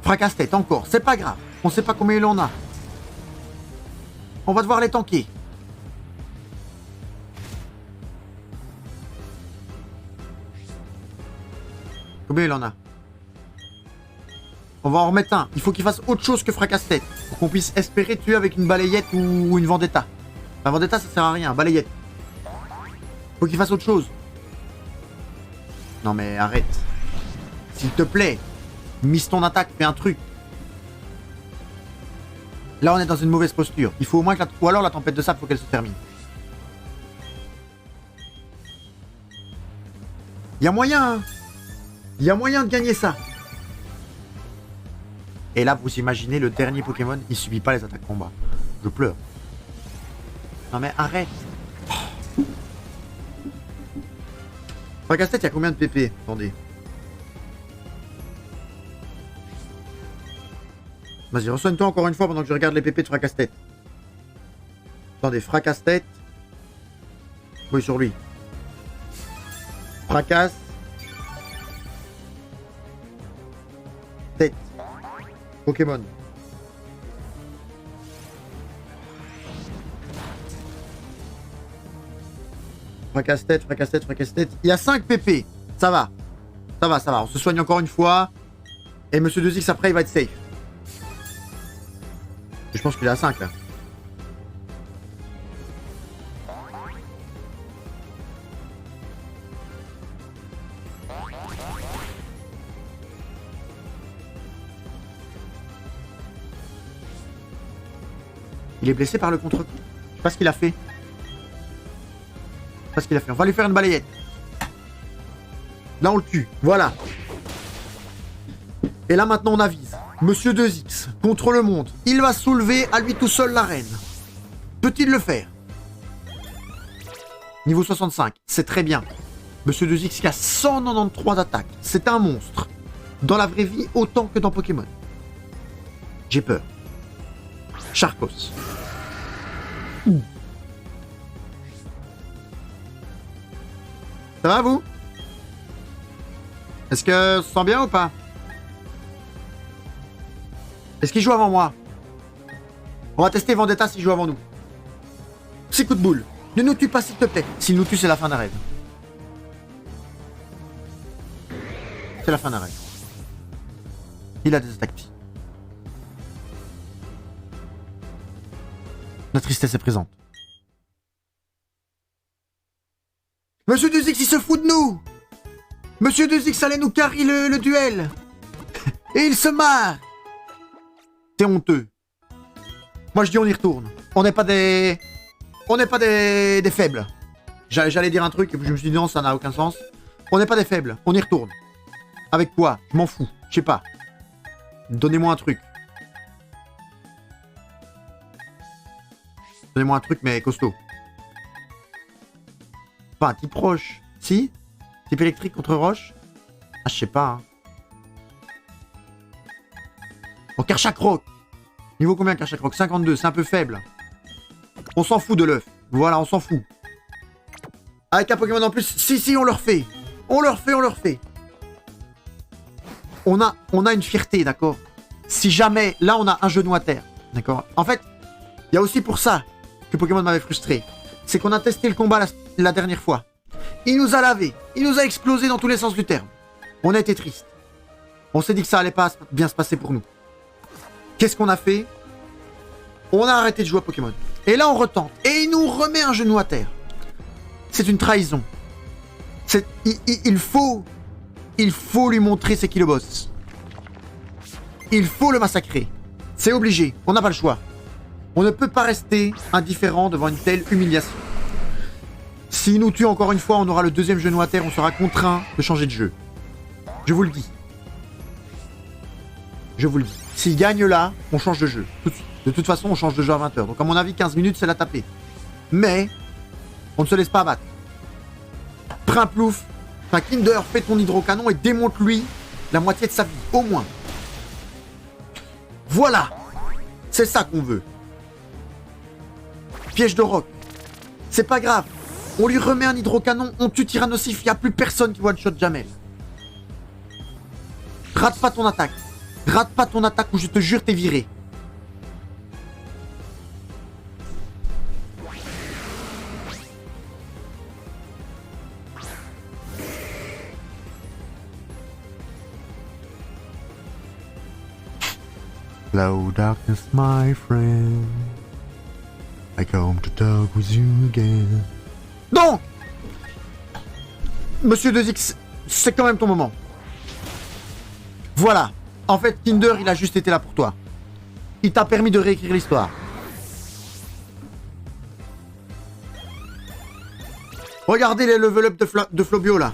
Fracasse-tête encore. C'est pas grave. On sait pas combien il en a. On va devoir les tanker. Combien il en a? On va en remettre un. Il faut qu'il fasse autre chose que fracasse-tête. Pour qu'on puisse espérer tuer avec une balayette ou une vendetta. La vendetta, ça sert à rien. Balayette. Faut qu'il fasse autre chose. Non mais arrête. S'il te plaît. Mise ton attaque, fais un truc. Là, on est dans une mauvaise posture. Il faut au moins que ou alors la tempête de sable, faut qu'elle se termine. Il y a moyen, hein. Il y a moyen de gagner ça. Et là, vous imaginez, le dernier Pokémon, il subit pas les attaques combat. Je pleure. Non mais arrête. Fracasse-tête, il y a combien de PP? Attendez. Vas-y, resoigne-toi encore une fois pendant que je regarde les PP de fracasse-tête. Attendez, fracasse-tête. Oui, sur lui. Fracasse. Tête. Pokémon. Fracasse-tête, fracasse-tête, fracasse-tête. Il y a 5 PP. Ça va. Ça va, ça va. On se soigne encore une fois. Et Monsieur 2X, après, il va être safe. Je pense qu'il est à 5, là. Il est blessé par le contre-coup. Je sais pas ce qu'il a fait. Je sais pas ce qu'il a fait. On va lui faire une balayette. Là, on le tue. Voilà. Et là, maintenant, on avise. Monsieur 2X, contre le monde. Il va soulever à lui tout seul l'arène. Peut-il le faire? Niveau 65. C'est très bien. Monsieur 2X qui a 193 attaques. C'est un monstre. Dans la vraie vie, autant que dans Pokémon. J'ai peur. Charcos. Ça va, vous? Est-ce que ça se sent bien ou pas? Est-ce qu'il joue avant moi? On va tester Vendetta s'il joue avant nous. Petit coup de boule. Ne nous tue pas, s'il te plaît. S'il nous tue, c'est la fin d'un rêve. C'est la fin d'un rêve. Il a des attaques psy. La tristesse est présente. Monsieur 2X, il se fout de nous. Monsieur 2X allait nous carry le duel. Et il se marre. C'est honteux. Moi je dis on y retourne. On n'est pas des... On n'est pas des faibles. J'allais dire un truc et puis je me suis dit non, ça n'a aucun sens. On n'est pas des faibles. On y retourne. Avec quoi? Je m'en fous. Je sais pas. Donnez-moi un truc. Donnez-moi un truc mais costaud. Pas un type roche. Si? Type électrique contre roche? Ah, je sais pas. Hein. Oh, Karchakroc. Niveau combien Karchakroc? 52, c'est un peu faible. On s'en fout de l'œuf. Voilà, on s'en fout. Avec un Pokémon en plus, si, on le refait. On le refait. On a une fierté, d'accord? Si jamais, là, on a un genou à terre. D'accord? En fait, il y a aussi pour ça que Pokémon m'avait frustré. c'est qu'on a testé le combat la dernière fois. Il nous a lavé, il nous a explosé dans tous les sens du terme. On a été triste. On s'est dit que ça allait pas bien se passer pour nous. Qu'est-ce qu'on a fait? On a arrêté de jouer à Pokémon. Et là, on retente. Et il nous remet un genou à terre. C'est une trahison. Il faut lui montrer c'est qui le boss. Il faut le massacrer. C'est obligé. On n'a pas le choix. On ne peut pas rester indifférent devant une telle humiliation. S'il nous tue encore une fois, on aura le deuxième genou à terre. On sera contraint de changer de jeu. Je vous le dis. Je vous le dis. S'il gagne là, on change de jeu. Tout de suite. De toute façon, on change de jeu à 20h. Donc à mon avis, 15 minutes, c'est la taper. Mais, on ne se laisse pas abattre. Primplouf, enfin Kinder, fais ton hydrocanon et démonte-lui la moitié de sa vie. Au moins. Voilà. C'est ça qu'on veut. Piège de roc. C'est pas grave. On lui remet un hydrocanon, on tue Tyrannosif, il n'y a plus personne qui one-shot Jamel. Rate pas ton attaque. Rate pas ton attaque ou je te jure t'es viré. Hello darkness my friend, I come to talk with you again. Donc, Monsieur 2X, c'est quand même ton moment. Voilà. En fait, Kinder, il a juste été là pour toi. Il t'a permis de réécrire l'histoire. Regardez les level up de Flobio, là.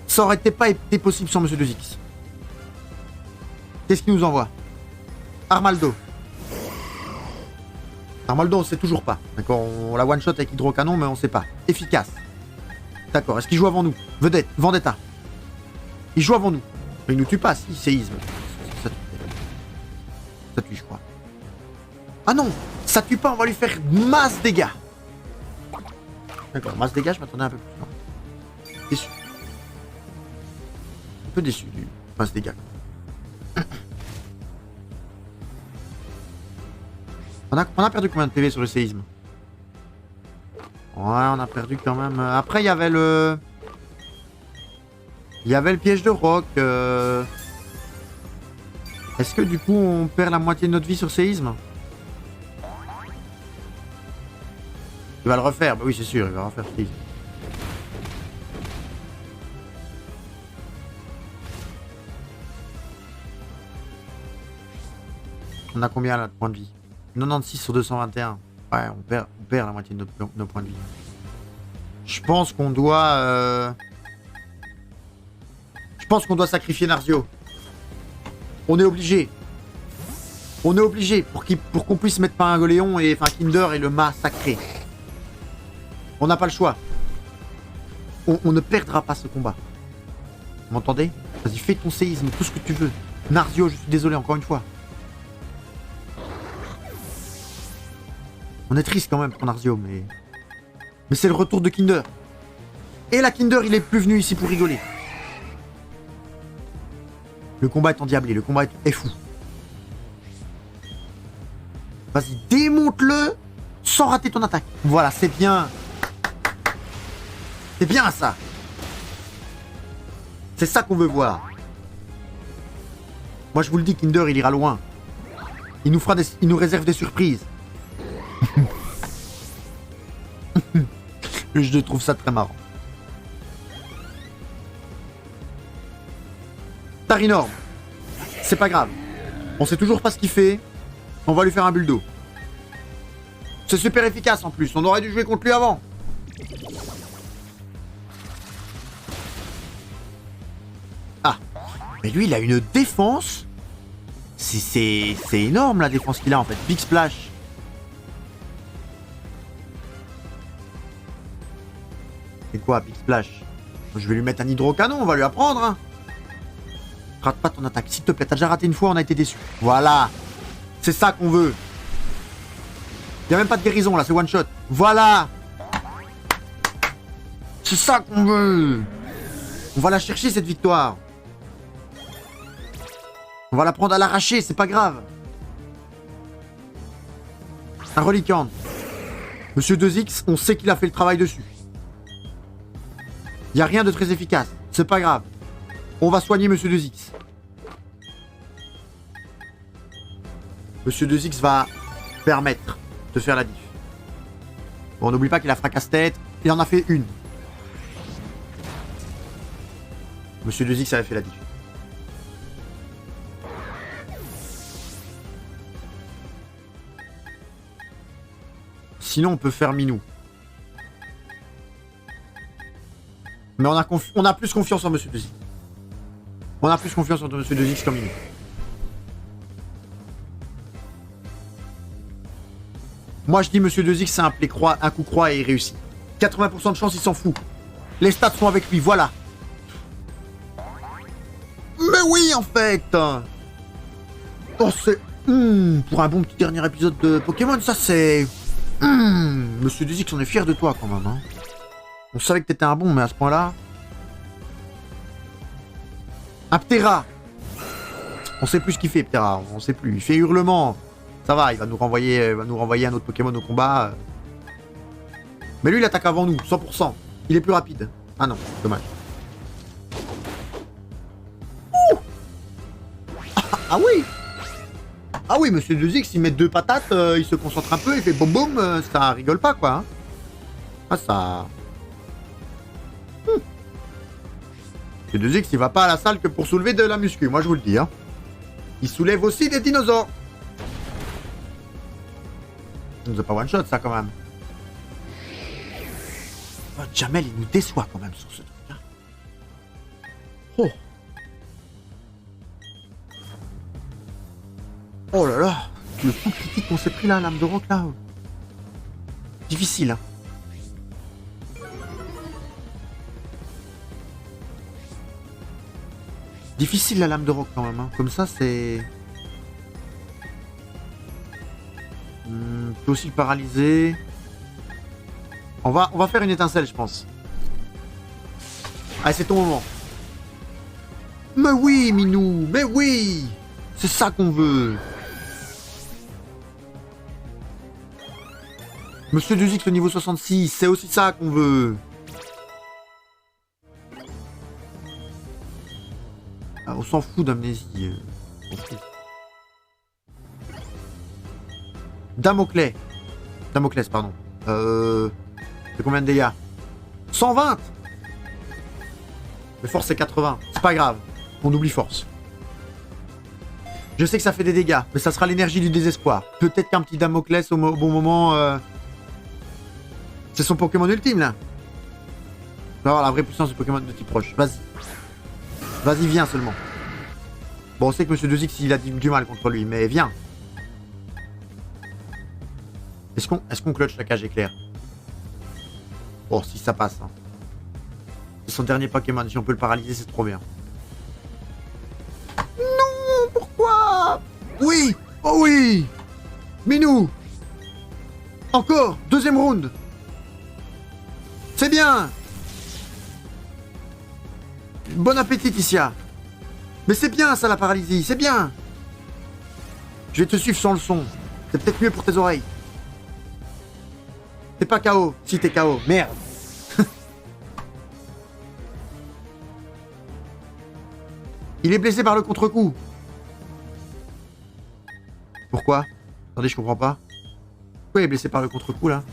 Ça aurait pas été possible sans Monsieur 2X. Qu'est-ce qu'il nous envoie? Armaldo. Armaldo, on sait toujours pas. D'accord, on la one-shot avec hydrocanon, mais on sait pas. Efficace. D'accord, est-ce qu'il joue avant nous? Vedette, Vendetta. Il joue avant nous. Mais il nous tue pas, si, séisme. Ça tue, je crois. Ah non, ça tue pas, on va lui faire masse dégâts. D'accord, masse dégâts, je m'attendais un peu plus. Non. Déçu. Un peu déçu du masse dégâts. On a perdu combien de PV sur le séisme? Ouais, on a perdu quand même. Après, il y avait le... Il y avait le piège de roc. Est-ce que du coup, on perd la moitié de notre vie sur séisme? Il va le refaire. Bah oui, c'est sûr, il va refaire séisme. On a combien là de points de vie? 96 sur 221. Ouais, on perd la moitié de nos points de vie. Je pense qu'on doit... Je pense qu'on doit sacrifier Narzio. On est obligé. On est obligé pour qu'on puisse mettre Pingoléon et enfin Kinder et le massacrer. On n'a pas le choix. On ne perdra pas ce combat. Vous m'entendez? Vas-y, fais ton séisme, tout ce que tu veux. Narzio, je suis désolé encore une fois. On est triste quand même pour Narzio, mais c'est le retour de Kinder. Et la Kinder, il est plus venu ici pour rigoler. Le combat est endiablé, le combat est fou. Vas-y, démonte-le sans rater ton attaque. Voilà, c'est bien. C'est bien ça. C'est ça qu'on veut voir. Moi, je vous le dis, Kinder, il ira loin. Il nous réserve des surprises. Je trouve ça très marrant. Tarinorm. C'est pas grave. On sait toujours pas ce qu'il fait. On va lui faire un bulle d'eau. C'est super efficace en plus. On aurait dû jouer contre lui avant. Ah. Mais lui, il a une défense. C'est énorme la défense qu'il a en fait. Big Splash. C'est quoi, Big Splash? Je vais lui mettre un hydrocanon, on va lui apprendre. Hein. Rate pas ton attaque, s'il te plaît. T'as déjà raté une fois, on a été déçus. Voilà. C'est ça qu'on veut. Y a même pas de guérison là, c'est one shot. Voilà. C'est ça qu'on veut. On va la chercher cette victoire. On va la prendre à l'arracher, c'est pas grave. Un reliquant. Monsieur 2X, on sait qu'il a fait le travail dessus. Il n'y a rien de très efficace. C'est pas grave. On va soigner Monsieur 2X. Monsieur 2X va permettre de faire la diff. Bon, n'oublie pas qu'il a fracasse-tête. Il en a fait une. Monsieur 2X avait fait la diff. Sinon, on peut faire Minou. Mais on a plus confiance en Monsieur 2X. On a plus confiance en Monsieur 2X qu'en Minou. Moi, je dis Monsieur 2X, c'est un coup croix et il réussit. 80% de chance, il s'en fout. Les stats sont avec lui, voilà. Mais oui, en fait. Oh, c'est... pour un bon petit dernier épisode de Pokémon, ça, c'est... Monsieur 2X, on est fier de toi, quand même. Hein. On savait que t'étais un bon, mais à ce point-là... Un Ptera. On sait plus ce qu'il fait, Ptera. On sait plus. Il fait hurlement. Ça va, il va nous renvoyer un autre Pokémon au combat. Mais lui, il attaque avant nous, 100%. Il est plus rapide. Ah non, dommage. Ah oui. Ah oui, Monsieur 2X, il met deux patates, il se concentre un peu, il fait boum boum, ça rigole pas, quoi. Hein. Ah, ça... Monsieur 2X, il va pas à la salle que pour soulever de la muscu, moi je vous le dis. Hein. Il soulève aussi des dinosaures. Il nous a pas one shot ça quand même. Oh, Jamel il nous déçoit quand même sur ce truc. Hein. Oh. Oh là là. Le coup critique qu'on s'est pris là, lame de roc là. Difficile hein. Difficile la lame de roc quand même. Hein. Comme ça c'est... peut aussi le paralyser. On va faire une étincelle, je pense. Allez, c'est ton moment. Mais oui, Minou, mais oui. C'est ça qu'on veut. Monsieur 2X, le niveau 66, c'est aussi ça qu'on veut. Ah, on s'en fout d'amnésie. Damoclès, pardon. C'est combien de dégâts? 120. Mais force c'est 80. C'est pas grave. On oublie force. Je sais que ça fait des dégâts, mais ça sera l'énergie du désespoir. Peut-être qu'un petit Damoclès au bon moment... C'est son Pokémon ultime là. On va avoir la vraie puissance du Pokémon de type proche. Vas-y. Vas-y, viens seulement. Bon, on sait que Monsieur 2X il a du mal contre lui, mais viens. Est-ce qu'on clutch la cage éclair? Oh, si ça passe. Hein. C'est son dernier Pokémon. Si on peut le paralyser, c'est trop bien. Non, pourquoi? Oui. Oh oui. Minou. Encore. Deuxième round. C'est bien. Bon appétit, Tissia. Mais c'est bien, ça, la paralysie. C'est bien. Je vais te suivre sans le son. C'est peut-être mieux pour tes oreilles. T'es pas KO. Si, t'es KO. Merde. Il est blessé par le contre-coup. Pourquoi? Attendez, je comprends pas. Pourquoi il est blessé par le contre-coup, là?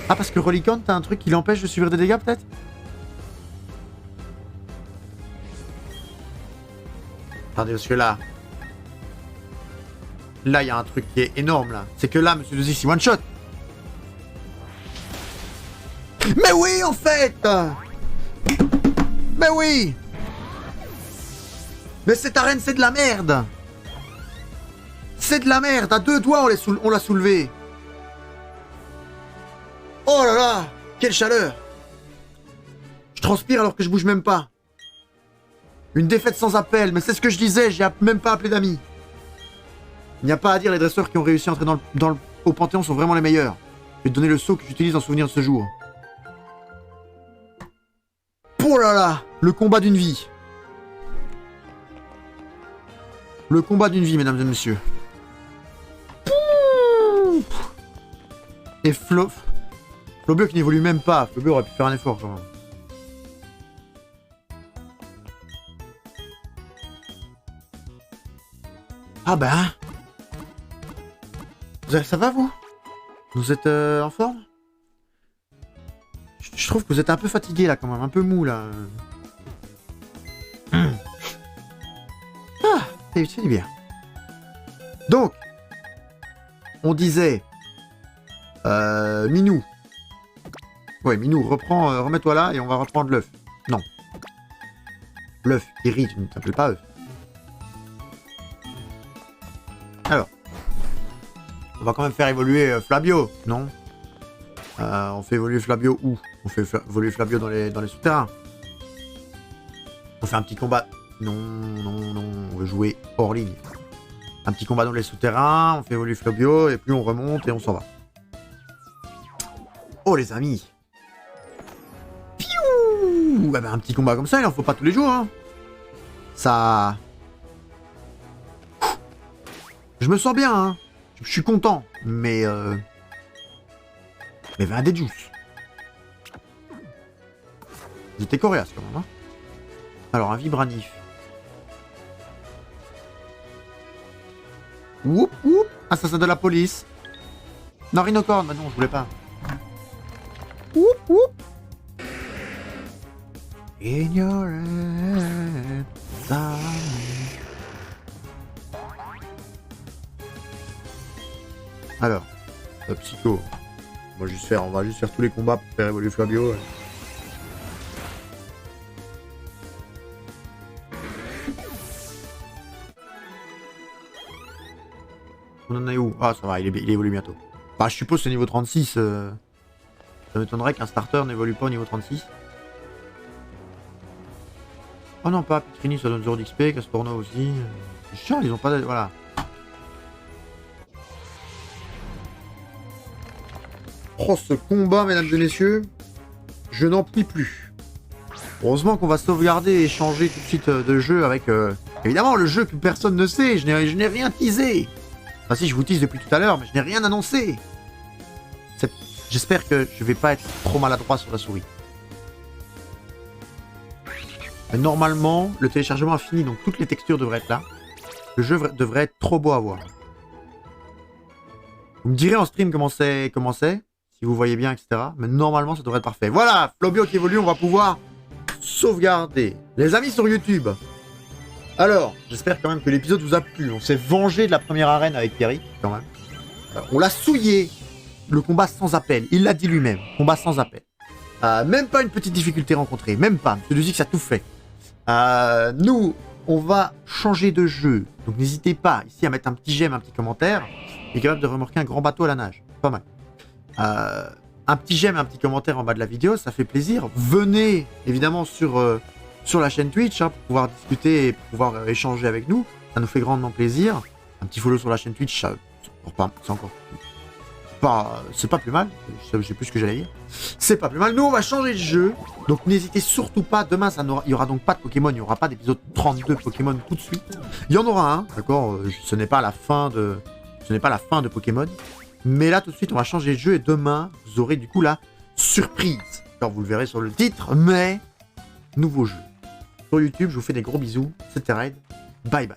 Ah, parce que Relicanth, t'as un truc qui l'empêche de subir des dégâts, peut-être? Attendez, parce que là... Là, il y a un truc qui est énorme, là. C'est que là, Monsieur 2X, il one-shot. Mais oui, en fait. Mais oui. Mais cette arène, c'est de la merde. C'est de la merde. À deux doigts, on l'a soulevé. Oh là là. Quelle chaleur. Je transpire alors que je bouge même pas. Une défaite sans appel. Mais c'est ce que je disais, j'ai même pas appelé d'amis. Il n'y a pas à dire, les dresseurs qui ont réussi à entrer au Panthéon sont vraiment les meilleurs. Je vais te donner le saut que j'utilise en souvenir de ce jour. Oh là là, le combat d'une vie. Le combat d'une vie, mesdames et messieurs. Et Flobio qui n'évolue même pas. Flobio aurait pu faire un effort quand même. Ah ben. Ça va vous? Vous êtes en forme? Je trouve que vous êtes un peu fatigué là quand même, un peu mou là. Ah, c'est bien. Donc, on disait Minou. Ouais, Minou, remets-toi là et on va reprendre l'œuf. Non. L'œuf, Iri, tu ne t'appelles pas œuf. Alors. On va quand même faire évoluer Flabio, non? On fait évoluer Flabio où? On fait évoluer Flabio dans les souterrains. On fait un petit combat. Non, on veut jouer hors ligne. Un petit combat dans les souterrains, on fait évoluer Flabio, et puis on remonte et on s'en va. Oh les amis! Piou! Ah ben, un petit combat comme ça, il en faut pas tous les jours, hein. Ça... Je me sens bien, hein. Je suis content, mais... Mais vin des juice. J'étais coriace quand même, hein. Alors, un vibranif. Oup, oup. Ah, ça c'est de la police. Non, rhinocorne, bah non, je voulais pas. Oup, oup. In your head, alors, psycho. On va juste faire tous les combats pour faire évoluer Fabio. Ouais. On en est où? Ah, ça va, il évolue bientôt. Bah, je suppose que c'est niveau 36. Ça m'étonnerait qu'un starter n'évolue pas au niveau 36. Oh non, pas Pitrini, ça donne 0 d'XP, Castorno aussi. C'est chiant, ils ont pas... Voilà. Oh, ce combat, mesdames et messieurs, je n'en puis plus. Heureusement qu'on va sauvegarder et changer tout de suite de jeu avec... Évidemment, le jeu que personne ne sait, je n'ai rien teasé. Enfin si, je vous tease depuis tout à l'heure, mais je n'ai rien annoncé. J'espère que je vais pas être trop maladroit sur la souris. Mais normalement, le téléchargement a fini, donc toutes les textures devraient être là. Le jeu devrait être trop beau à voir. Vous me direz en stream comment c'est, si vous voyez bien, etc. Mais normalement, ça devrait être parfait. Voilà, Flobio qui évolue, on va pouvoir sauvegarder. Les amis sur YouTube. Alors, j'espère quand même que l'épisode vous a plu. On s'est vengé de la première arène avec Pierrick, quand même. On l'a souillé. Le combat sans appel. Il l'a dit lui-même. Combat sans appel. Même pas une petite difficulté rencontrée. Même pas. Monsieur Duzix a tout fait. Nous, on va changer de jeu. Donc n'hésitez pas ici à mettre un petit j'aime, un petit commentaire. Et capable de remorquer un grand bateau à la nage. Pas mal. Un petit j'aime, un petit commentaire en bas de la vidéo. Ça fait plaisir. Venez, évidemment, sur la chaîne Twitch, hein, pour pouvoir discuter et pour pouvoir échanger avec nous. Ça nous fait grandement plaisir. Un petit follow sur la chaîne Twitch, c'est pas plus mal. Je sais plus ce que j'allais dire. C'est pas plus mal. Nous, on va changer de jeu. Donc, n'hésitez surtout pas. Demain, il y aura donc pas de Pokémon. Il n'y aura pas d'épisode 32 Pokémon tout de suite. Il y en aura un, d'accord. Ce n'est pas la fin de Pokémon. Mais là, tout de suite, on va changer de jeu. Et demain, vous aurez du coup la surprise. Alors, vous le verrez sur le titre, mais nouveau jeu. Sur YouTube, je vous fais des gros bisous. C'était Red. Bye bye.